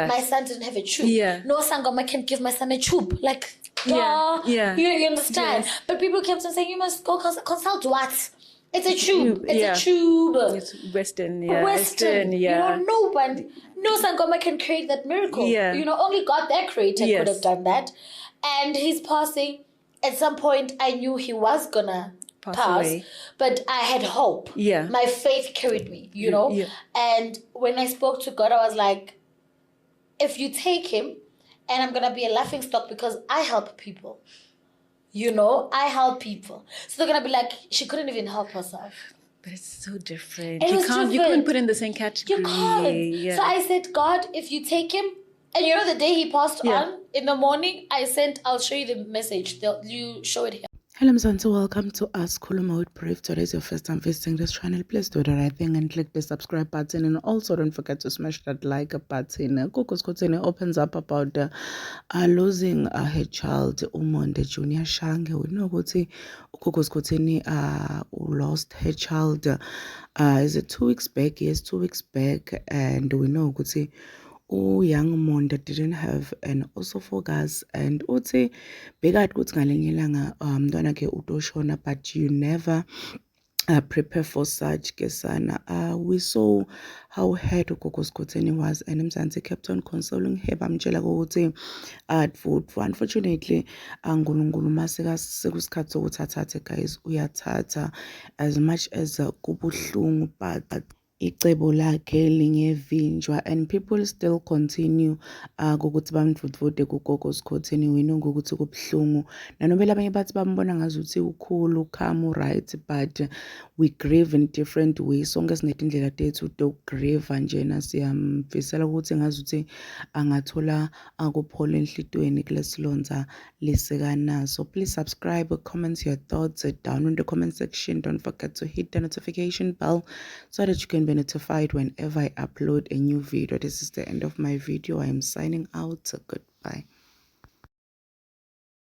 my son didn't have a tube. No sangoma can give my son a tube. Like, you understand? Yes. But people kept on saying, you must go consult what? It's a tube. It's a tube. It's Western, Western, yeah. No sangoma can create that miracle. Only God, that creator, could have done that. And he's passing. At some point, I knew he was gonna pass away. But I had hope. My faith carried me, And when I spoke to God, I was like, if you take him, and I'm gonna be a laughing stock because I help people. I help people. So they're gonna be like, she couldn't even help herself. But it's so different. You couldn't put in the same category. You can't. Yeah. So I said, God, if you take him, and the day he passed on, in the morning, I'll show you the message. You show it here. Hello, Mzansi. Welcome to Ask Khuluma with Brief. Today is your first time visiting this channel. Please do the right thing and click the subscribe button. And also don't forget to smash that like button. Kuku's Kotene opens up about losing her child, Umonde Junior Shange. We know Kuku's Kotene lost her child. Is it 2 weeks back? Yes, 2 weeks back. And we know young Umonde didn't have an esophagus and uthi bekathi kuthi ngalenye ilanga mntwana ke utoshona, but you never prepare for such kesana. We saw how hurt uGogo's Kotene was, and Mzansi kept on consoling her. Bamtshela ukuthi unfortunately uNkulunkulu masekusikhathi sokuthi athathe, guys, uyathatha as much as kubuhlungu, but icebo lakhe lingevinjwa, and people still continue ukuthi bamdvodvode kuGogo's Kotene. We know ukuthi kubuhlungu, nanobela abanye bathi bambona ngazuthi ukhulu calm right, but we grieve in different ways. Sonke sinetindlela tethu grieve njena. Siyamfisela ukuthi ngazuthi angathola akuphola enhlitweni kulesilonza lisekanaso. So please subscribe, comment your thoughts down in the comment section. Don't forget to hit the notification bell so that you can be notified whenever I upload a new video. This is the end of my video. I am signing out. Goodbye.